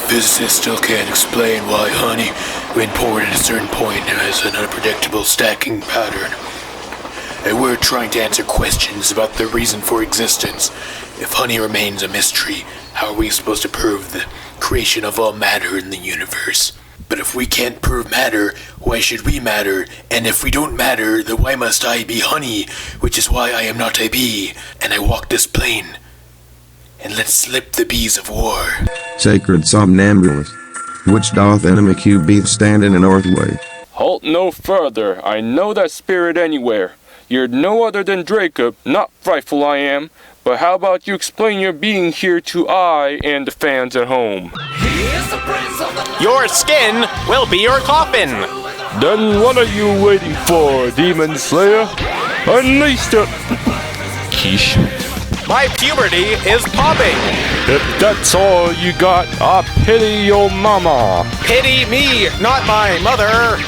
Physicists still can't explain why honey, when poured at a certain point, has an unpredictable stacking pattern. And we're trying to answer questions about the reason for existence. If honey remains a mystery, how are we supposed to prove the creation of all matter in the universe? But if we can't prove matter, why should we matter? And if we don't matter, then why must I be honey? Which is why I am not a bee, and I walk this plane. And let slip the bees of war. Sacred somnambulist, which doth enemy QB stand in the north way? Halt no further, I know that spirit anywhere. You're no other than Jacob, not frightful I am. But how about you explain your being here to I and the fans at home? Your skin will be your coffin! Then what are you waiting for, Demon Slayer? Unleash the... Quiche. My puberty is popping! If that's all you got, I pity your mama. Pity me, not my mother!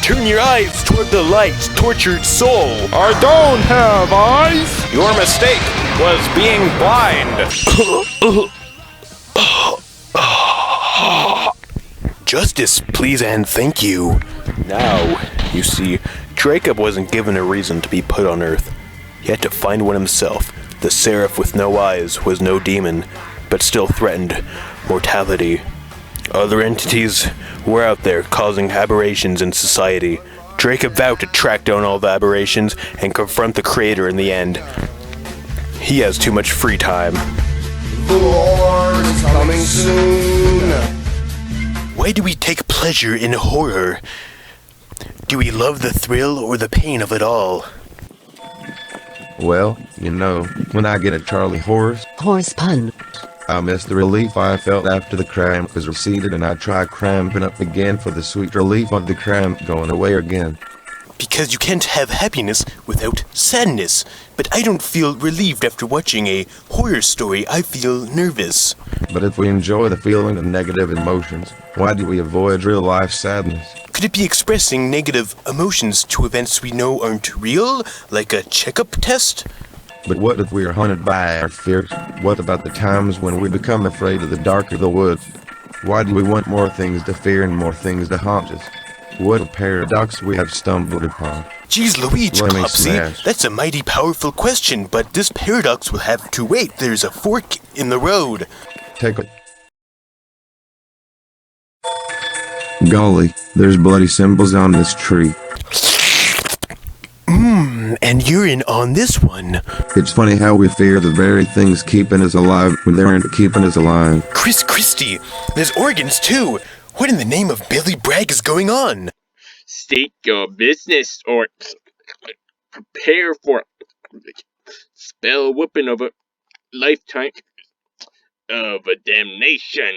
Turn your eyes toward the light, tortured soul. I don't have eyes. Your mistake was being blind. Justice, please and thank you. Now, you see, Jacob wasn't given a reason to be put on Earth. He had to find one himself. The seraph with no eyes was no demon, but still threatened mortality. Other entities were out there causing aberrations in society. Jacob vowed to track down all the aberrations and confront the Creator in the end. He has too much free time. The Lord is coming soon. Why do we take pleasure in horror? Do we love the thrill or the pain of it all? Well, when I get a Charlie horse, Horse pun. I miss the relief I felt after the cramp was receded, and I try cramping up again for the sweet relief of the cramp going away again. Because you can't have happiness without sadness. But I don't feel relieved after watching a horror story. I feel nervous. But if we enjoy the feeling of negative emotions, why do we avoid real-life sadness? Could it be expressing negative emotions to events we know aren't real, like a checkup test? But what if we are haunted by our fears? What about the times when we become afraid of the dark of the woods? Why do we want more things to fear and more things to haunt us? What a paradox we have stumbled upon. Jeez Louise, Let me Clopsy, smash. that's a mighty powerful question, but this paradox will have to wait. There's a fork in the road. Take a... Golly, there's bloody symbols on this tree. And urine on this one. It's funny how we fear the very things keeping us alive when they aren't keeping us alive. Chris Christie, there's organs too. What in the name of Billy Bragg is going on? State your business or prepare for spell whooping of a lifetime of a damnation.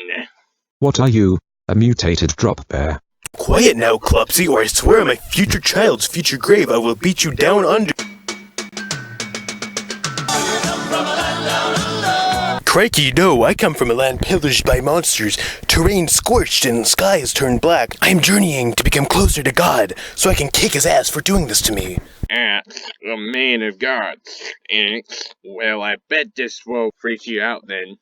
What are you, a mutated drop bear? Quiet now, Clopsy, or I swear on my future child's future grave I will beat you down under... Crikey, no, I come from a land pillaged by monsters, terrain scorched and skies turned black. I am journeying to become closer to God, so I can kick his ass for doing this to me. A man of God. Well, I bet this will freak you out then.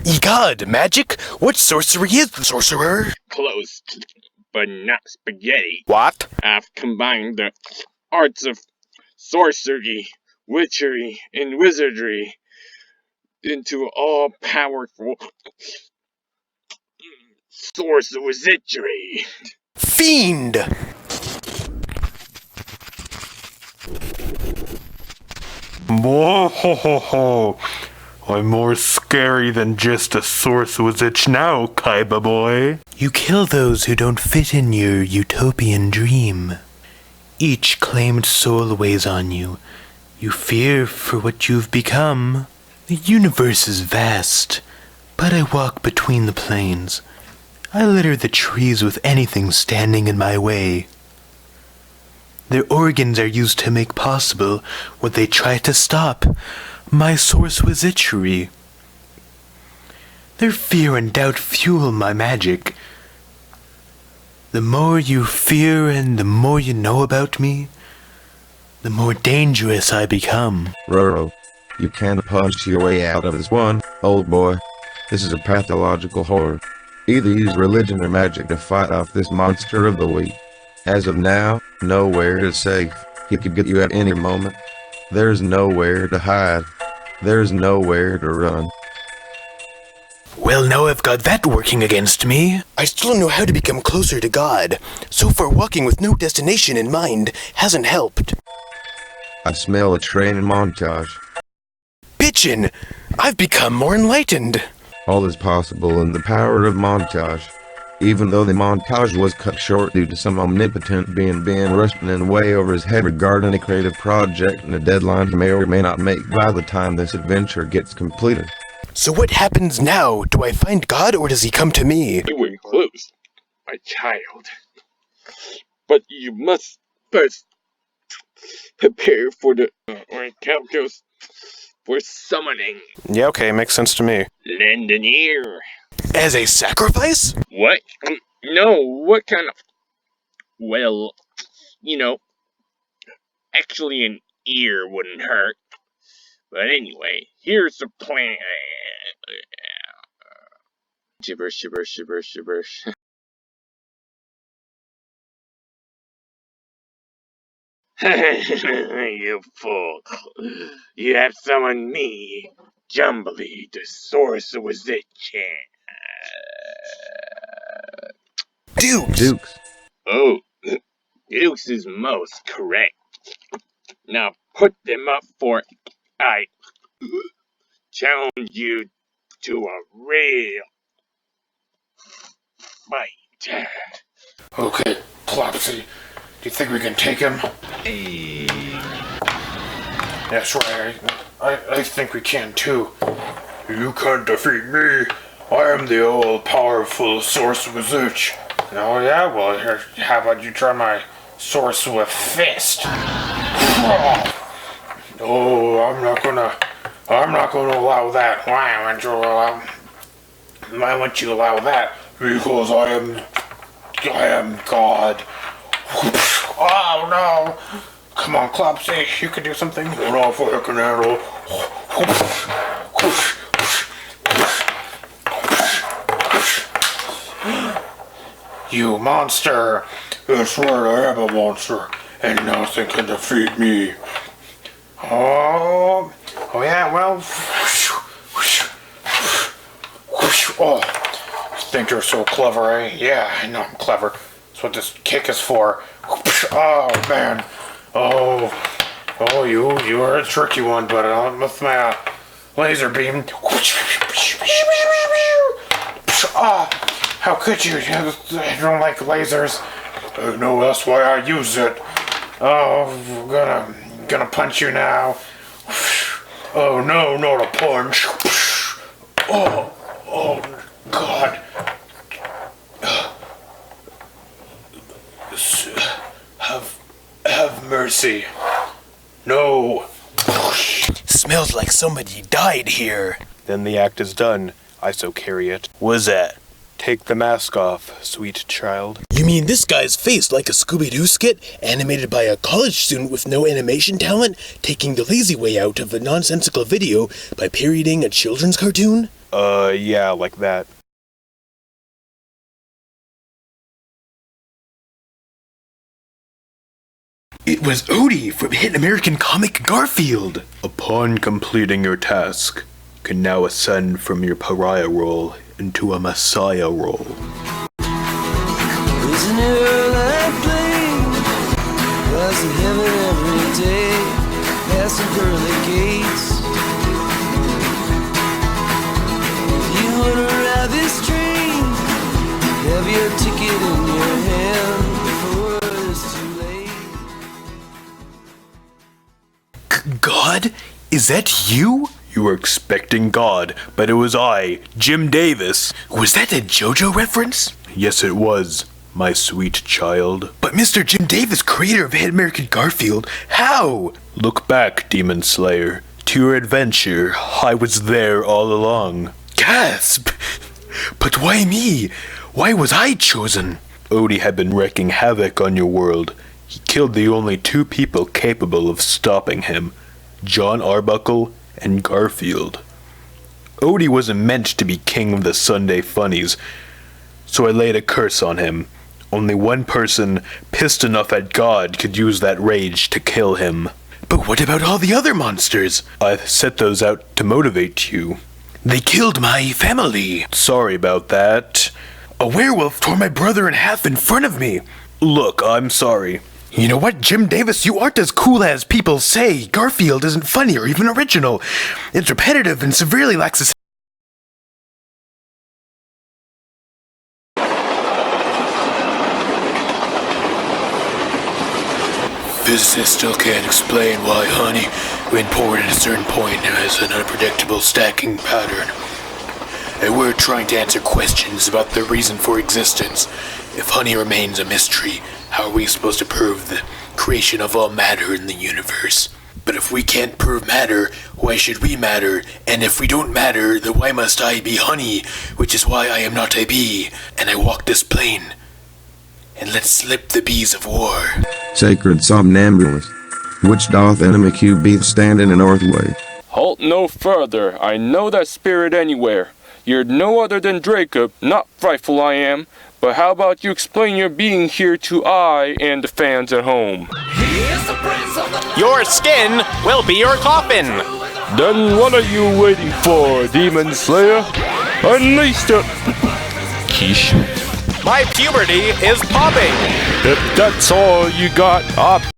Egod, magic? What sorcery is the sorcerer? Close, but not spaghetti. What? I've combined the arts of sorcery, witchery, and wizardry into all-powerful sorcery. Fiend! Whoa, I'm more scary than just a sorceress now, Kaiba boy. You kill those who don't fit in your utopian dream. Each claimed soul weighs on you. You fear for what you've become. The universe is vast, but I walk between the planes. I litter the trees with anything standing in my way. Their organs are used to make possible what they try to stop. My source was itchery. Their fear and doubt fuel my magic. The more you fear and the more you know about me, the more dangerous I become. Roro, you can't punch your way out of this one, old boy. This is a pathological horror. Either use religion or magic to fight off this monster of the week. As of now, nowhere is safe. He could get you at any moment. There's nowhere to hide. There's nowhere to run. Well, now I've got that working against me. I still don't know how to become closer to God. So far, walking with no destination in mind hasn't helped. I smell a training montage. Bitchin'! I've become more enlightened. All is possible in the power of montage. Even though the montage was cut short due to some omnipotent being rushing way over his head regarding a creative project and a deadline he may or may not make by the time this adventure gets completed. So what happens now? Do I find God or does he come to me? You were close, my child. But you must first prepare for the encounters for summoning. Yeah, okay, makes sense to me. Lend an ear. As a sacrifice? What? No, what kind of... Well, actually an ear wouldn't hurt. But anyway, here's the plan. Gibberish. You fool. You have summoned me, Jumbly, the sorcerer's itch. Dukes. Oh, Dukes is most correct. Now put them up for I challenge you to a real fight. Okay, Plopsy, do you think we can take him? That's right, I think we can too. You can't defeat me. I am the all-powerful sorcerer's itch. Oh yeah, well here, how about you try my sorcerer's fist? Oh, I'm not gonna allow that. Why won't you allow that? Because I am God. Oh no! Come on, Clopsy, you can do something. Hold on for a canal. You monster! That's right, I am a monster, and nothing can defeat me. Oh yeah, well, oh, you think you're so clever, eh? Yeah, I know I'm clever. That's what this kick is for. Oh man, oh, you are a tricky one, but with my laser beam. Oh, how could you? I don't like lasers. No, that's why I use it. Oh, I'm gonna punch you now. Oh no, not a punch. Oh God. Have mercy. No. Smells like somebody died here. Then the act is done. I so carry it. What's that? Take the mask off, sweet child. You mean this guy's face like a Scooby-Doo skit, animated by a college student with no animation talent, taking the lazy way out of a nonsensical video by parodying a children's cartoon? Yeah, like that. It was Odie from hit American comic Garfield. Upon completing your task, you can now ascend from your pariah role into a messiah role. Isn't it like playing? Was in heaven every day, past the pearly gates. If you wanna ride this train, have your ticket in your hand before it's too late. God? Is that you? You were expecting God, but it was I, Jim Davis. Was that a JoJo reference? Yes, it was, my sweet child. But Mr. Jim Davis, creator of Hit American Garfield, how? Look back, Demon Slayer. To your adventure, I was there all along. Gasp! But why me? Why was I chosen? Odie had been wreaking havoc on your world. He killed the only two people capable of stopping him, John Arbuckle and Garfield. Odie wasn't meant to be king of the Sunday funnies, so I laid a curse on him. Only one person pissed enough at God could use that rage to kill him. But what about all the other monsters? I set those out to motivate you. They killed my family. Sorry about that. A werewolf tore my brother in half in front of me. Look, I'm sorry. You know what, Jim Davis, you aren't as cool as people say. Garfield isn't funny or even original. It's repetitive and severely lacks a... Physicists still can't explain why honey, when poured at a certain point, has an unpredictable stacking pattern. And we're trying to answer questions about the reason for existence. If honey remains a mystery, how are we supposed to prove the creation of all matter in the universe? But if we can't prove matter, why should we matter? And if we don't matter, then why must I be honey? Which is why I am not a bee, and I walk this plane. And let slip the bees of war. Sacred somnambulist, which doth enemy QB stand in the north way? Halt no further, I know that spirit anywhere. You're no other than Jacob, not frightful I am, but how about you explain your being here to I and the fans at home? Your skin will be your coffin. Then what are you waiting for, Demon Slayer? Unleash the... Quiche. My puberty is popping. If that's all you got,